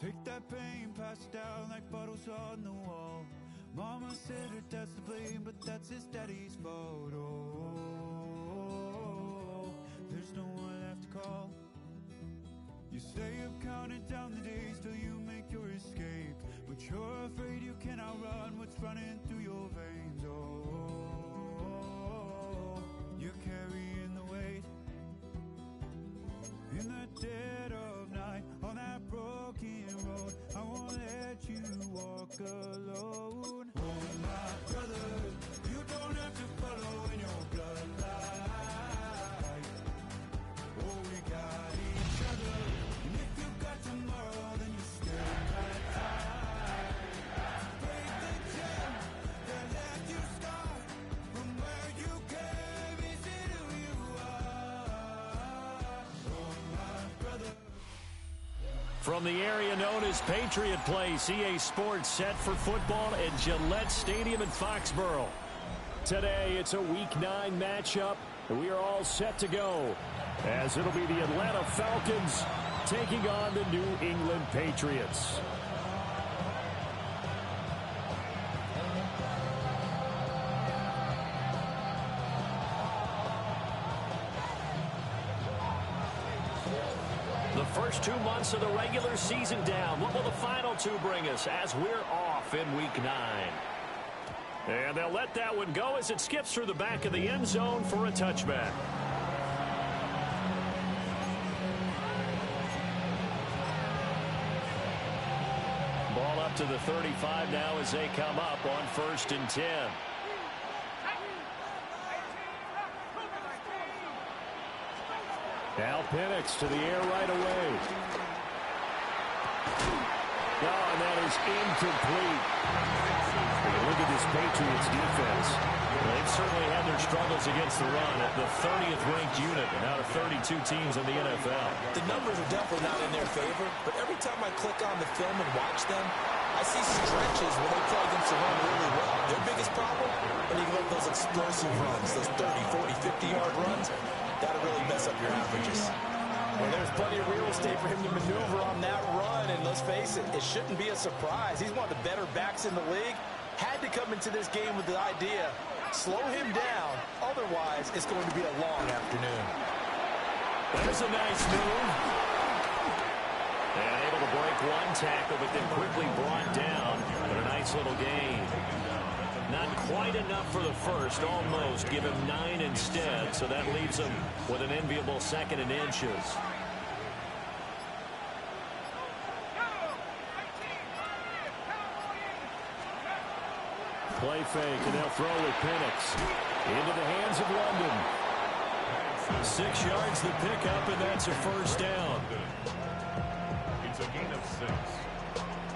Take that pain, pass it down like bottles on the wall. Mama said her dad's to blame, but that's his daddy's fault. Oh, there's no one left to call. You stay up counting down the days till you make your escape, but you're afraid you can outrun what's running through your veins. Oh, you're carrying the weight. In the dead of night, on that broken road, I won't let you walk alone. Oh my brother, you don't have to follow in your bloodline. Oh, we got each other, and if you got tomorrow, then you stand right time. Break the chain that left you scarred from where you came. Is it who you are? Oh my brother. From the area known as Patriot Place, EA Sports set for football at Gillette Stadium in Foxborough. Today, it's a Week 9 matchup, and we are all set to go, as it'll be the Atlanta Falcons taking on the New England Patriots. The first 2 months of the regular season down. What will the final 2 bring us as we're off in Week 9? And they'll let that one go as it skips through the back of the end zone for a touchback. Ball up to the 35 now as they come up on 1st and 10. Now Penix to the air right away. Oh, and that is incomplete. Look at this Patriots defense. They've certainly had their struggles against the run at the 30th ranked unit and out of 32 teams in the NFL. The numbers are definitely not in their favor, but every time I click on the film and watch them, I see stretches where they play against the run really well. Their biggest problem, when you get those explosive runs, those 30, 40, 50-yard runs, that'll really mess up your averages. Well, there's plenty of real estate for him to maneuver on that run, and let's face it, it shouldn't be a surprise. He's one of the better backs in the league. Had to come into this game with the idea, slow him down, otherwise it's going to be a long afternoon. There's a nice move. And able to break one tackle, but then quickly brought down. But a nice little gain. Not quite enough for the first, almost. Give him 9 instead, so that leaves him with an enviable 2nd and inches. Play fake, and they'll throw with Penix. Into the hands of London. 6 yards the pickup, and that's a first down. It's a gain of 6.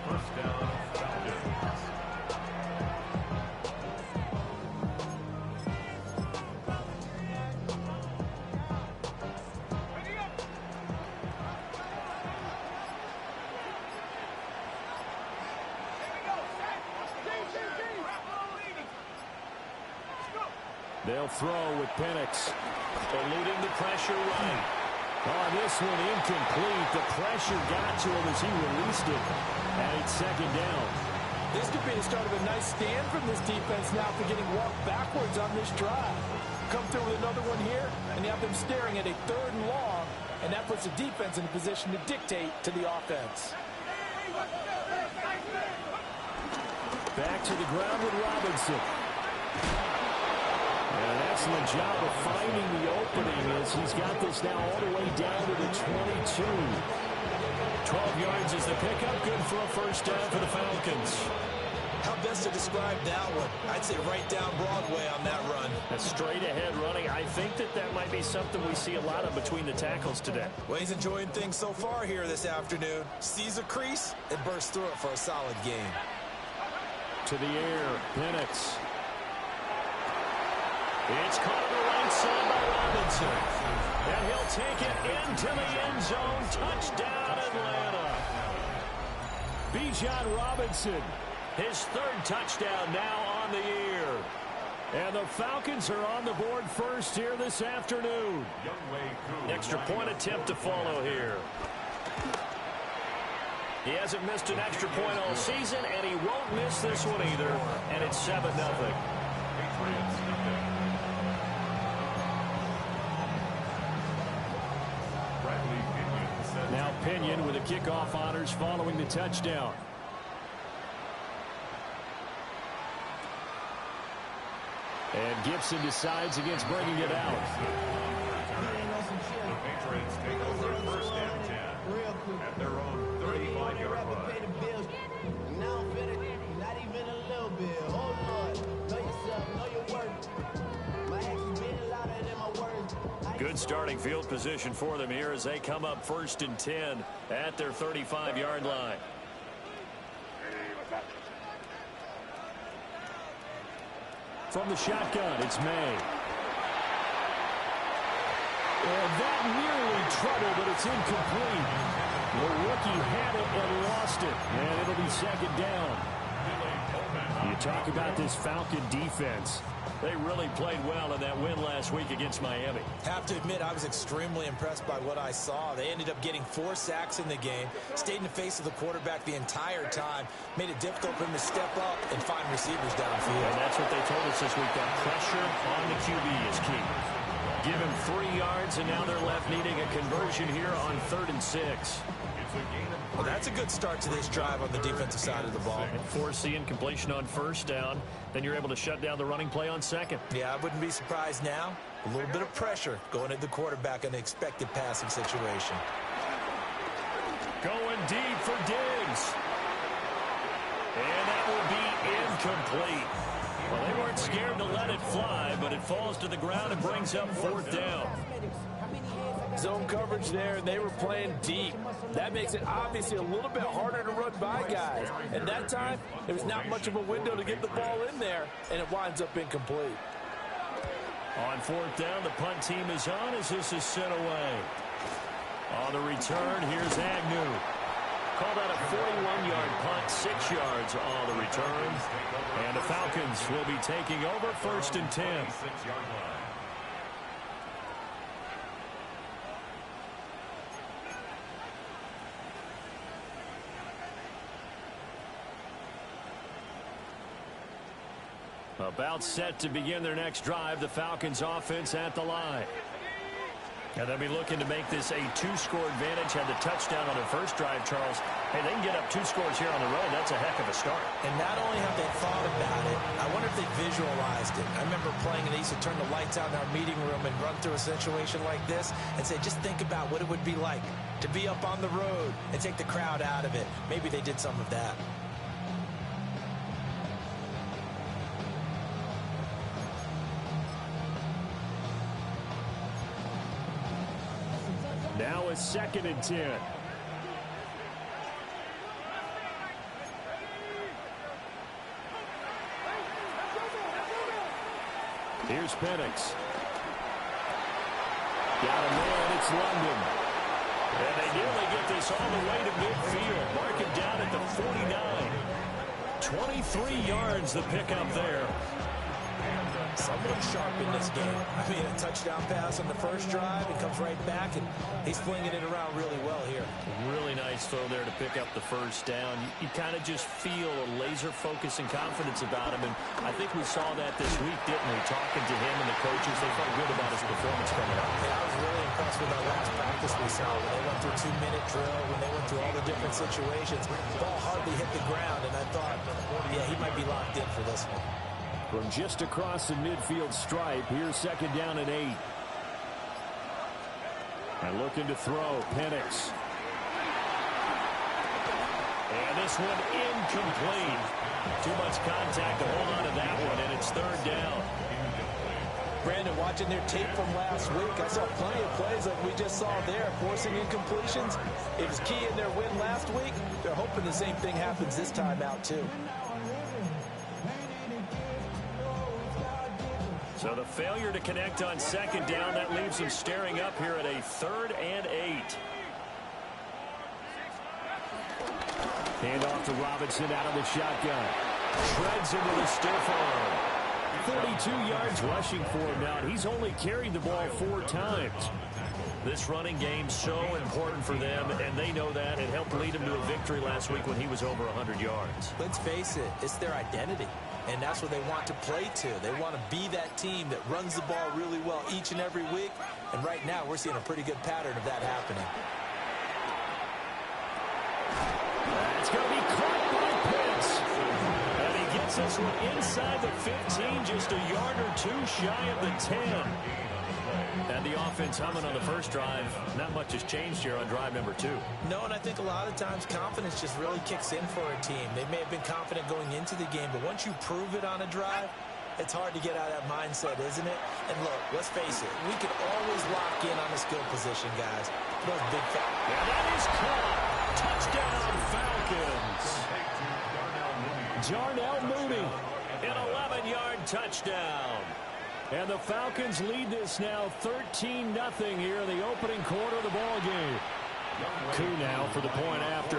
First down, Falcons. They'll throw with Penix. Eluding the pressure right. On this one, incomplete. The pressure got to him as he released it. And it's 2nd down. This could be the start of a nice stand from this defense now for getting walked backwards on this drive. Come through with another one here, and you have them staring at a 3rd and long, and that puts the defense in a position to dictate to the offense. Back to the ground with Robinson. And an excellent job of finding the opening as he's got this now all the way down to the 22. 12 yards is the pickup. Good for a first down for the Falcons. How best to describe that one? I'd say right down Broadway on that run. A straight ahead running. I think that might be something we see a lot of between the tackles today. Well, he's enjoying things so far here this afternoon. Sees a crease and bursts through it for a solid gain. To the air, Penix. It's caught on the right side by Robinson. And he'll take it into the end zone. Touchdown, Atlanta. Bijan Robinson, his 3rd touchdown now on the year. And the Falcons are on the board first here this afternoon. Extra point attempt to follow here. He hasn't missed an extra point all season, and he won't miss this one either, and it's 7-0. Patriots nothing. Bradley Pinion set. Now Pinion with the kickoff honors following the touchdown. And Gibson decides against bringing it out. The Patriots take over first and 10 at their own 35-yard line. Good starting field position for them here as they come up first and 10 at their 35-yard line. From the shotgun, it's May. And that nearly trouble, but it's incomplete. The rookie had it and lost it, and it'll be second down. You talk about this Falcon defense. They really played well in that win last week against Miami. Have to admit, I was extremely impressed by what I saw. They ended up getting 4 sacks in the game, stayed in the face of the quarterback the entire time, made it difficult for him to step up and find receivers downfield. And that's what they told us this week. That pressure on the QB is key. Give him 3 yards, and now they're left needing a conversion here on 3rd and 6. Well, that's a good start to this drive on the defensive side of the ball. And force the incompletion on first down. Then you're able to shut down the running play on second. Yeah, I wouldn't be surprised now. A little bit of pressure going at the quarterback in an expected passing situation. Going deep for Diggs. And that will be incomplete. Well, they weren't scared to let it fly, but it falls to the ground and brings up 4th down. Zone coverage there, and they were playing deep. That makes it obviously a little bit harder to run by guys. And that time, there was not much of a window to get the ball in there, and it winds up incomplete. On 4th down, the punt team is on as this is sent away. On the return, here's Agnew. Called out a 41-yard punt, 6 yards on the return. And the Falcons will be taking over 1st and 10. About set to begin their next drive, the Falcons offense at the line. And they'll be looking to make this a 2-score advantage. Had the touchdown on their first drive, Charles. Hey, they can get up 2 scores here on the road. That's a heck of a start. And not only have they thought about it, I wonder if they visualized it. I remember playing, and they used to turn the lights out in our meeting room and run through a situation like this and say, just think about what it would be like to be up on the road and take the crowd out of it. Maybe they did some of that. Now a 2nd and 10. Here's Penix. Got a man, it's London. And they nearly get this all the way to midfield. Mark him down at the 49. 23 yards the pickup there. Somewhat sharp in this game. I mean, a touchdown pass on the first drive. He comes right back, and he's flinging it around really well here. Really nice throw there to pick up the first down. You kind of just feel a laser focus and confidence about him, and I think we saw that this week, didn't we? Talking to him and the coaches, they felt good about his performance coming up. Yeah, I was really impressed with our last practice we saw. When they went through a 2-minute drill, when they went through all the different situations, the ball hardly hit the ground, and I thought, yeah, he might be locked in for this one. From just across the midfield stripe, here's 2nd down and 8. And looking to throw, Penix. And this one incomplete. Too much contact to hold on to that one, and it's 3rd down. Brandon, watching their tape from last week, I saw plenty of plays like we just saw there, forcing incompletions. It was key in their win last week. They're hoping the same thing happens this time out, too. So the failure to connect on 2nd down, that leaves them staring up here at a 3rd and 8. Handoff to Robinson out of the shotgun. Shreds into the stiff arm. 42 yards rushing for him now. He's only carried the ball 4 times. This running game so important for them, and they know that. It helped lead them to a victory last week when he was over 100 yards. Let's face it, it's their identity, and that's what they want to play to. They want to be that team that runs the ball really well each and every week, and right now we're seeing a pretty good pattern of that happening. That's going to be caught by Pitts. And he gets this one inside the 15, just a yard or two shy of the 10. And the offense humming on the first drive. Not much has changed here on drive number 2. No, and I think a lot of times confidence just really kicks in for a team. They may have been confident going into the game, but once you prove it on a drive, it's hard to get out of that mindset, isn't it? And look, let's face it, we can always lock in on the skill position, guys. Those big facts. And that is caught. Touchdown, Falcons. Darnell Mooney, an 11-yard touchdown. And the Falcons lead this now 13-0 here in the opening quarter of the ball game. Koo now for the point after.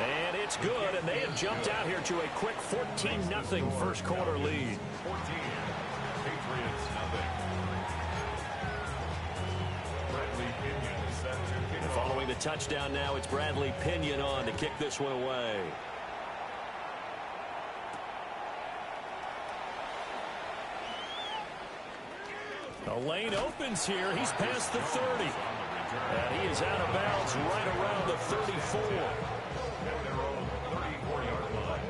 And it's good, and they have jumped out here to a quick 14-0 first quarter lead. 14, Patriots nothing. Bradley Pinion is set to kick off. Following the touchdown now, it's Bradley Pinion on to kick this one away. The lane opens here. He's past the 30. And he is out of bounds right around the 34. At their own 34-yard line.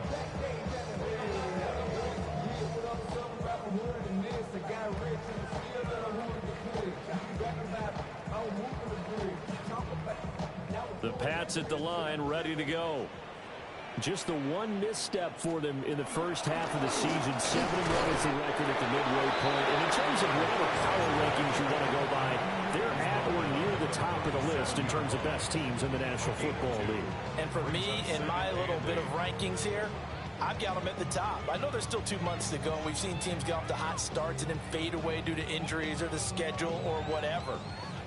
The Pats at the line, ready to go. Just the one misstep for them in the first half of the season. 7-1 is the record at the midway point. And in terms of whatever power rankings you want to go by, they're at or near the top of the list in terms of best teams in the National Football League. And for me, in my little bit of rankings here, I've got them at the top. I know there's still 2 months to go. We've seen teams get off to hot starts and then fade away due to injuries or the schedule or whatever.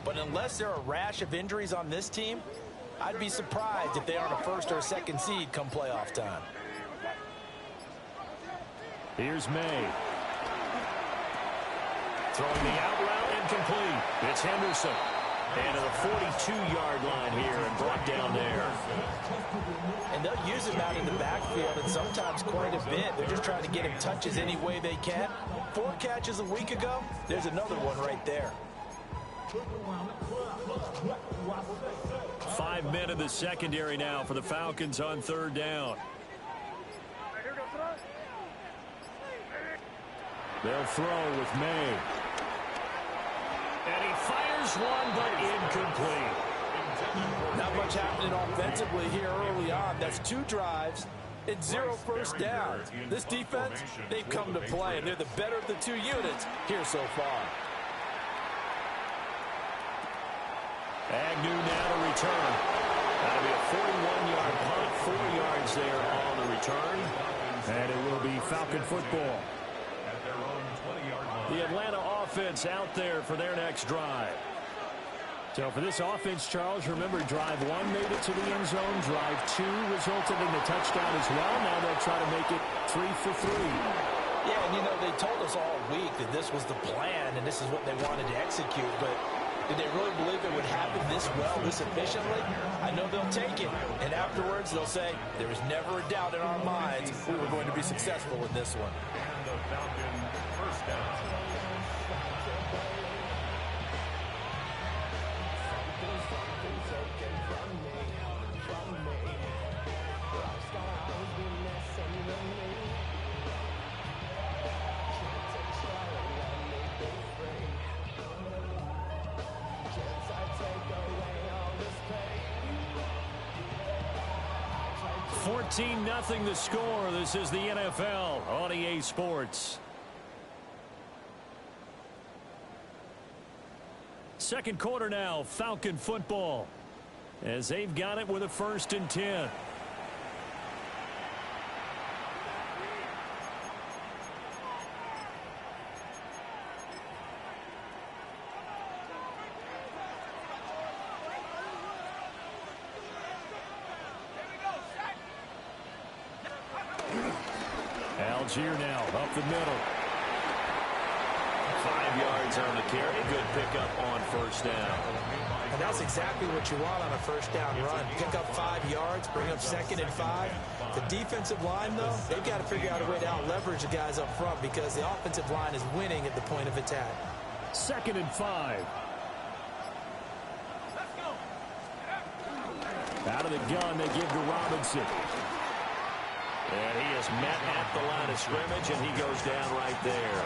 But unless there are a rash of injuries on this team, I'd be surprised if they aren't a first or a second seed come playoff time. Here's May. Throwing the out route incomplete. It's Henderson. And to the 42-yard line here and brought down there. And they'll use him out in the backfield and sometimes quite a bit. They're just trying to get him touches any way they can. 4 catches a week ago. There's another one right there. 5 men in the secondary now for the Falcons on third down. They'll throw with May. And he fires one, but incomplete. Not much happening offensively here early on. That's 2 drives and 0 first down. This defense, they've come to play, and they're the better of the 2 units here so far. Agnew now to return. That'll be a 41-yard punt, 4 yards there on the return. And it will be Falcon football. At their own 20-yard line. The Atlanta offense out there for their next drive. So for this offense, Charles, remember drive 1 made it to the end zone. Drive 2 resulted in the touchdown as well. Now they'll try to make it 3 for 3. Yeah, and you know, they told us all week that this was the plan and this is what they wanted to execute, but did they really believe it would happen this well, this efficiently? I know they'll take it, and afterwards they'll say, there was never a doubt in our minds we were going to be successful in this one. And the Falcon first down. Nothing the score. This is the NFL on EA Sports. Second quarter now, Falcon football, as they've got it with a 1st and 10. Algier now up the middle. 5 yards on the carry. Good pickup on first down. And that's exactly what you want on a first down run. Pick up 5 yards, bring up 2nd and 5. The defensive line, though, they've got to figure out a way to out-leverage the guys up front because the offensive line is winning at the point of attack. 2nd and 5. Out of the gun, they give to Robinson. And he is met at the line of scrimmage, and he goes down right there.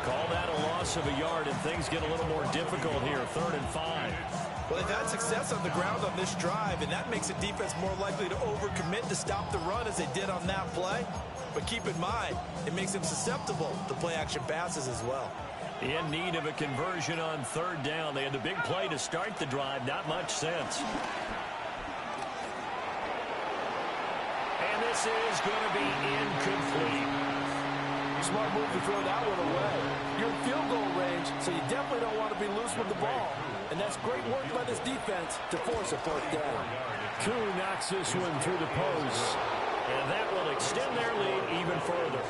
Call that a loss of a yard, and things get a little more difficult here. 3rd and 5. Well, they've had success on the ground on this drive, and that makes the defense more likely to overcommit to stop the run as they did on that play. But keep in mind, it makes them susceptible to play-action passes as well. In need of a conversion on 3rd down. They had the big play to start the drive. Not much sense. And this is going to be incomplete. Smart move to throw that one away. You're in field goal range, so you definitely don't want to be loose with the ball. And that's great work by this defense to force a 4th down. Koo knocks this one through the post. And that will extend their lead even further.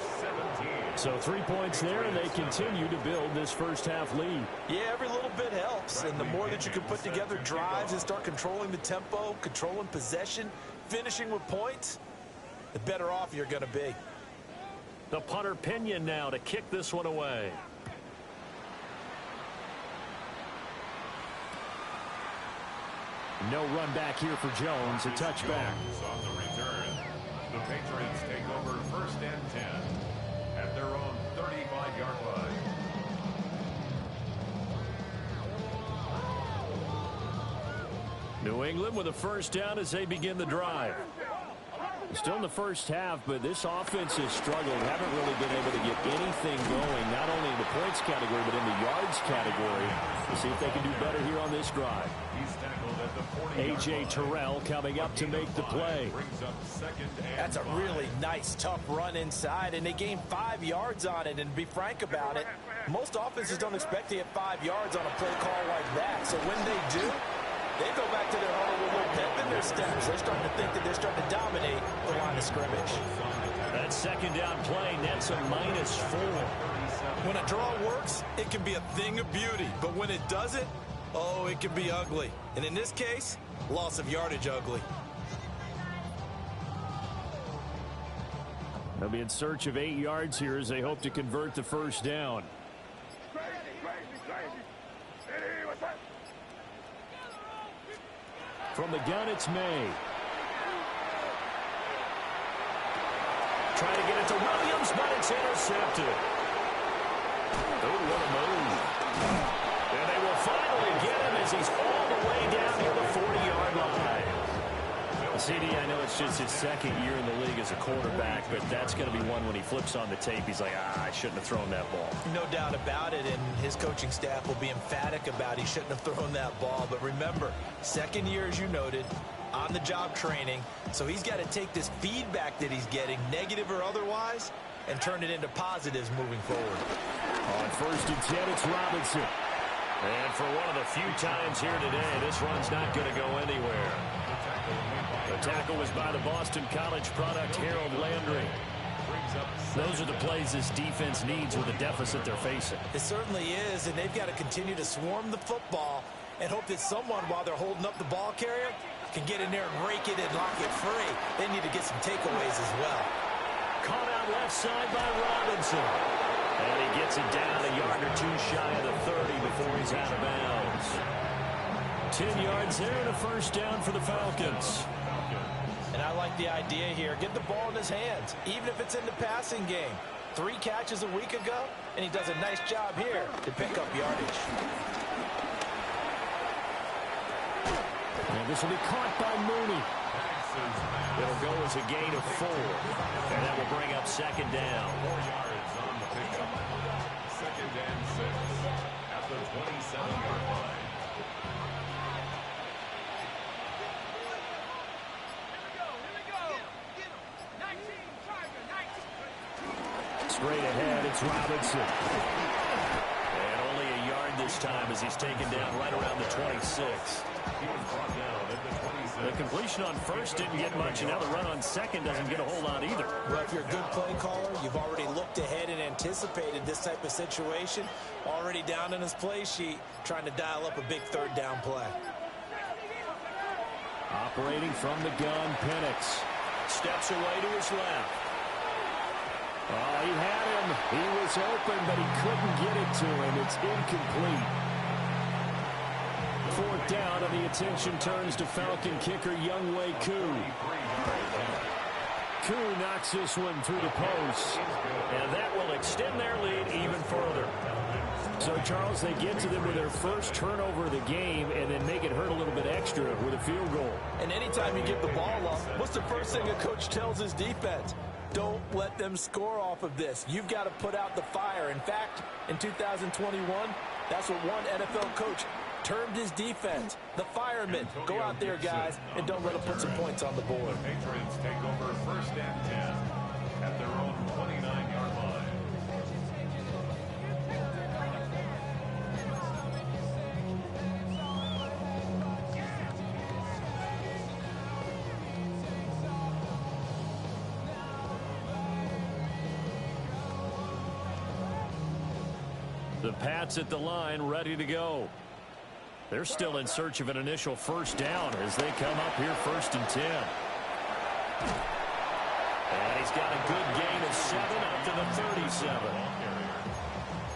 So 3 points there, and they continue to build this first half lead. Yeah, every little bit helps. And the more that you can put together drives and start controlling the tempo, controlling possession, finishing with points, the better off you're going to be. The punter Pinion now to kick this one away. No run back here for Jones. A touchback. On the return, the Patriots take over 1st and 10 at their own 35-yard line. New England with a first down as they begin the drive. Still in the first half, but this offense has struggled. Haven't really been able to get anything going, not only in the points category, but in the yards category. We'll see if they can do better here on this drive. He's tackled at the 40-yard A.J. line. Terrell coming up to make the play. Brings up 2nd and That's a 5. really nice, tough run inside, and they gained 5 yards on it. And to be frank about it, most offenses don't expect to get 5 yards on a play call like that. So when they do, they go back to their huddle with a little pep in their steps. They're starting to think that they're starting to dominate the line of scrimmage. That second down play nets a -4. When a draw works, it can be a thing of beauty. But when it doesn't, oh, it can be ugly. And in this case, loss of yardage ugly. They'll be in search of 8 yards here as they hope to convert the first down. From the gun, it's May. Trying to get it to Williams, but it's intercepted. Oh, what a move. And they will finally get him as he's all the way down near the 40-yard line. CD, I know it's just his 2nd year in the league as a quarterback, but that's going to be one when he flips on the tape. He's like, I shouldn't have thrown that ball. No doubt about it, and his coaching staff will be emphatic about he shouldn't have thrown that ball. But remember, 2nd year, as you noted, on-the-job training. So he's got to take this feedback that he's getting, negative or otherwise, and turn it into positives moving forward. On 1st and 10, it's Robinson. And for one of the few times here today, this run's not going to go anywhere. The tackle was by the Boston College product, Harold Landry. Those are the plays this defense needs with the deficit they're facing. It certainly is, and they've got to continue to swarm the football and hope that someone, while they're holding up the ball carrier, can get in there and rake it and lock it free. They need to get some takeaways as well. Caught out left side by Robinson. And he gets it down a yard or two shy of the 30 before he's out of bounds. 10 yards there and a first down for the Falcons. And I like the idea here. Get the ball in his hands, even if it's in the passing game. 3 catches a week ago, and he does a nice job here to pick up yardage. And this will be caught by Mooney. It'll go as a gain of 4. And that will bring up 2nd down. 4 yards on the pickup. 2nd and 6 at the 27-yard line. Straight ahead, it's Robinson. And only a yard this time as he's taken down right around the 26. He was brought down at the 26. The completion on 1st didn't get much, and now the run on 2nd doesn't get a whole lot either. Well, if you're a good play caller, you've already looked looked ahead and anticipated this type of situation. Already down in his play sheet, trying to dial up a big third down play. Operating from the gun, Penix steps away to his left. Oh, he had him. He was open, but he couldn't get it to him. It's incomplete. Fourth down, and the attention turns to Falcon kicker Younghoe Koo. Koo knocks this one through the post, and that will extend their lead even further. So, Charles, they get to them with their first turnover of the game and then make it hurt a little bit extra with a field goal. And anytime you give the ball up, what's the first thing a coach tells his defense? Don't let them score off of this. You've got to put out the fire. In fact, in 2021, that's what one NFL coach termed his defense, the firemen. Go out there, guys, and don't let them put some points on the board. The Patriots take over first and 10 at their own 29-yard line. The Pats at the line, ready to go. They're still in search of an initial first down as they come up here first and 10. And he's got a good gain of 7 up to the 37.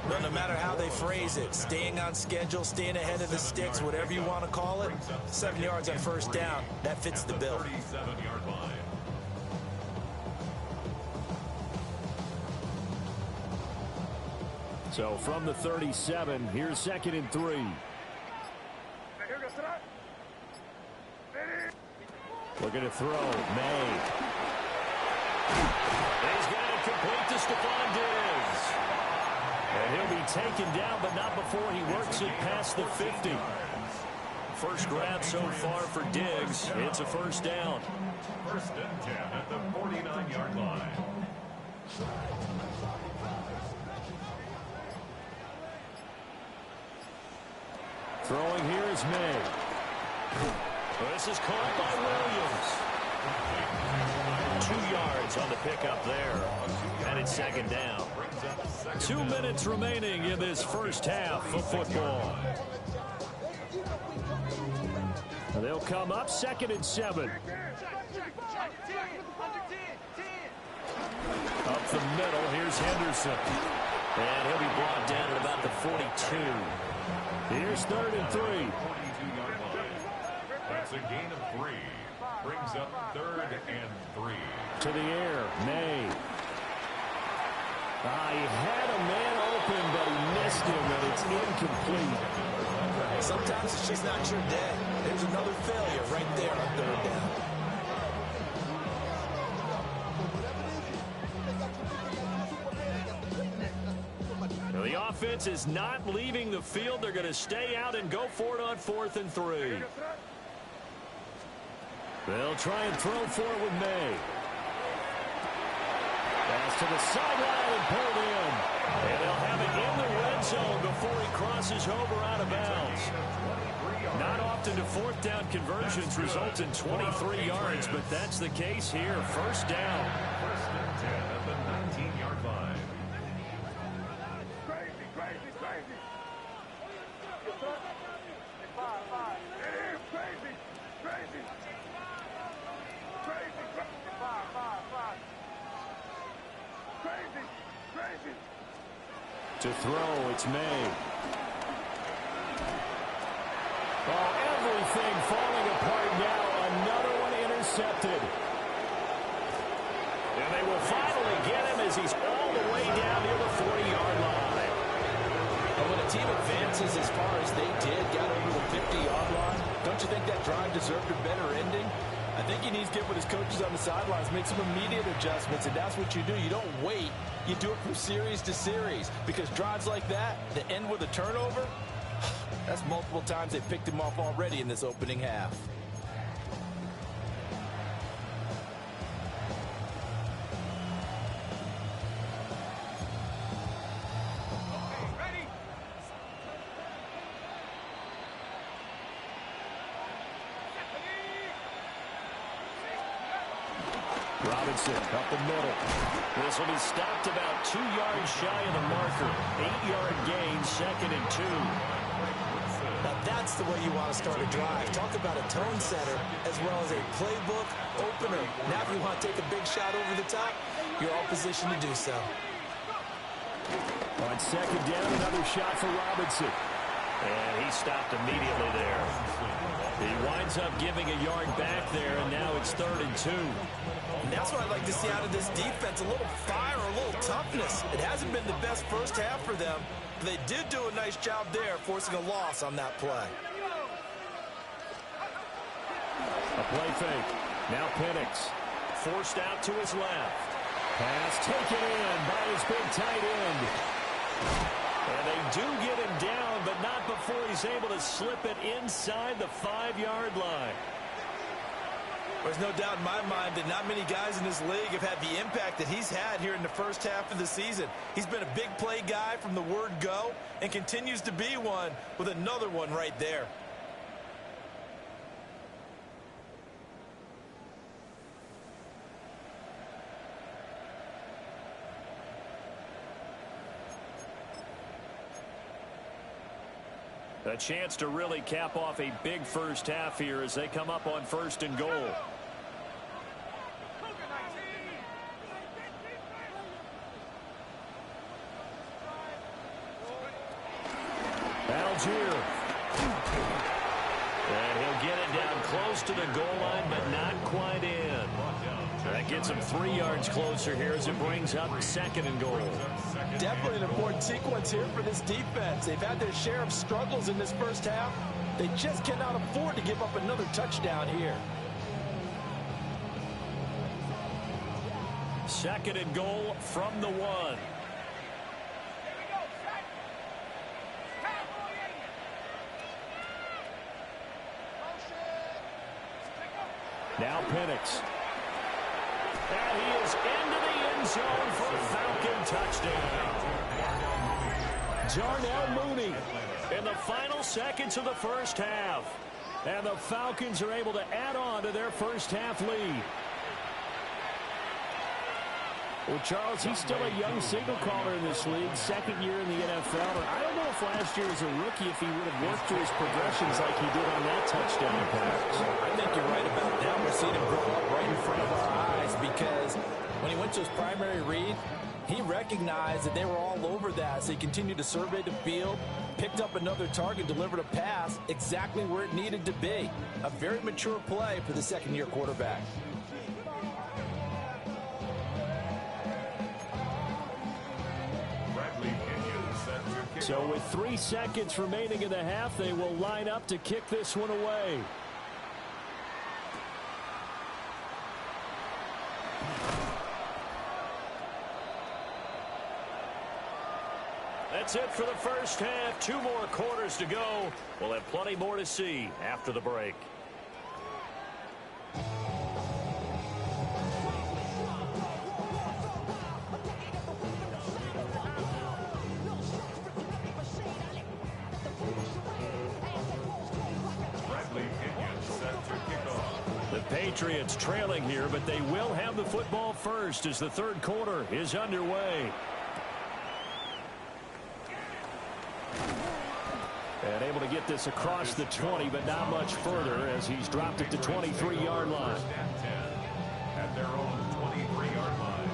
Well, no matter how they phrase it, staying on schedule, staying ahead of the sticks, whatever you want to call it, 7 yards on first down, that fits the bill. 37-yard line. So from the 37, here's second and 3. Looking to throw. May. He's got it complete to Stephon Diggs. And he'll be taken down, but not before he works it past the 50. First grab so far for Diggs. It's a first down. First and 10 at the 49-yard line. Throwing here is May. This is caught by Williams. 2 yards on the pickup there. And it's second down. 2 minutes remaining in this first half of football. They'll come up second and 7. Up the middle, here's Henderson. And he'll be brought down at about the 42. Here's third and 3. 42-yard line. That's a gain of 3. Brings up third and 3. To the air, May. He had a man open, but he missed him, and it's incomplete. Sometimes it's just not your day. There's another failure right there on third down. The offense is not leaving the field. They're going to stay out and go for it on 4th and 3. They'll try and throw for it with May. Pass to the sideline and pulled in. And they'll have it in the red zone before he crosses over out of bounds. Not often do fourth down conversions result in 23 yards, but that's the case here. First down. First and 10 at the 19-yard line. To throw, it's May. Oh, everything falling apart now. Another one intercepted. And they will finally get him as he's all the way down near the 40-yard line. And when a team advances as far as they did, got over the 50-yard line, don't you think that drive deserved a better ending? I think he needs to get with his coaches on the sidelines, make some immediate adjustments, and that's what you do. You don't wait. You do it from series to series, because drives like that end with a turnover, that's multiple times they picked him off already in this opening half. Robinson up the middle. This will be stopped about 2 yards shy of the marker. 8-yard gain, 2nd and 2. Now that's the way you want to start a drive. Talk about a tone setter as well as a playbook opener. Now if you want to take a big shot over the top, you're all positioned to do so. On 2nd down, another shot for Robinson. And he stopped immediately there. He winds up giving a yard back there, and now it's 3rd and 2. And that's what I'd like to see out of this defense, a little fire, a little toughness. It hasn't been the best first half for them, but they did do a nice job there, forcing a loss on that play. A play fake. Now Penix. Forced out to his left. Pass taken in by his big tight end. And they do get him down, but not before he's able to slip it inside the 5-yard line. There's no doubt in my mind that not many guys in this league have had the impact that he's had here in the first half of the season. He's been a big play guy from the word go and continues to be one with another one right there. A chance to really cap off a big first half here as they come up on 1st and goal. Algier. And he'll get it down close to the goal line, but not quite in. That gets him 3 yards closer here as it brings up 2nd and goal. Definitely an important sequence here for this defense. They've had their share of struggles in this first half. They just cannot afford to give up another touchdown here. 2nd and goal from the 1. Now Penix. And he is into the end zone for a Falcon touchdown. Darnell Mooney in the final seconds of the first half. And the Falcons are able to add on to their first half lead. Well, Charles, he's still a young signal caller in this league, 2nd year in the NFL. And I don't know if last year as a rookie, if he would have worked through his progressions like he did on that touchdown pass. I think you're right about that. We're seeing him grow up right in front of our eyes because when he went to his primary read, he recognized that they were all over that. So he continued to survey the field, picked up another target, delivered a pass exactly where it needed to be. A very mature play for the 2nd-year quarterback. So with 3 seconds remaining in the half, they will line up to kick this one away. That's it for the first half. 2 more quarters to go. We'll have plenty more to see after the break. The Patriots trailing here, but they will have the football first as the 3rd quarter is underway. And able to get this across the 20, but not much further as he's dropped it to 23-yard line. At their own 23-yard line.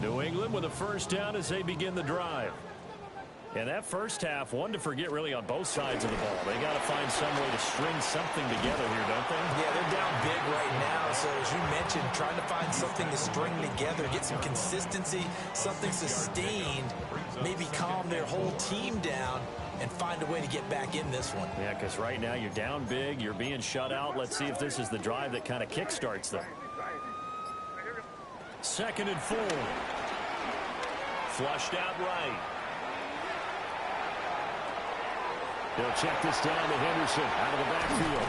New England with a first down as they begin the drive. And that first half, one to forget really on both sides of the ball. They got to find some way to string something together here, don't they? Yeah, they're down big right now. So as you mentioned, trying to find something to string together, get some consistency, something sustained, maybe calm their whole team down and find a way to get back in this one. Yeah, because right now you're down big, you're being shut out. Let's see if this is the drive that kind of kickstarts them. 2nd and 4. Flushed out right. They'll check this down to Henderson out of the backfield.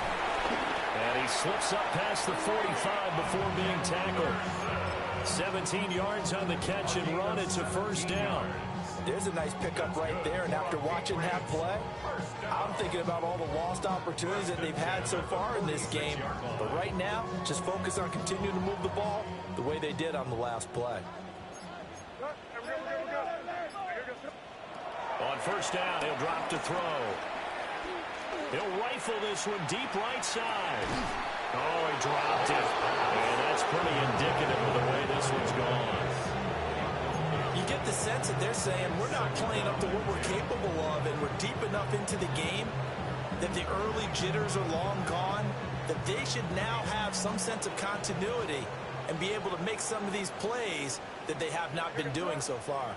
And he slips up past the 45 before being tackled. 17 yards on the catch and run. It's a first down. There's a nice pickup right there, and after watching that play, I'm thinking about all the lost opportunities that they've had so far in this game. But right now, just focus on continuing to move the ball the way they did on the last play. On first down, he'll drop to throw. He'll rifle this one deep right side. Oh, he dropped it. And that's pretty indicative of the way this one's gone. You get the sense that they're saying we're not playing up to what we're capable of, and we're deep enough into the game that the early jitters are long gone, that they should now have some sense of continuity and be able to make some of these plays that they have not been doing so far.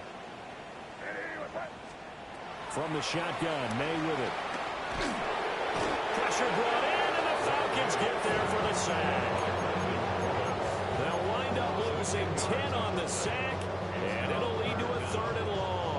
From the shotgun, May with it. Pressure brought in, and the Falcons get there for the sack. They'll wind up losing 10 on the sack, and it'll lead to a 3rd and long.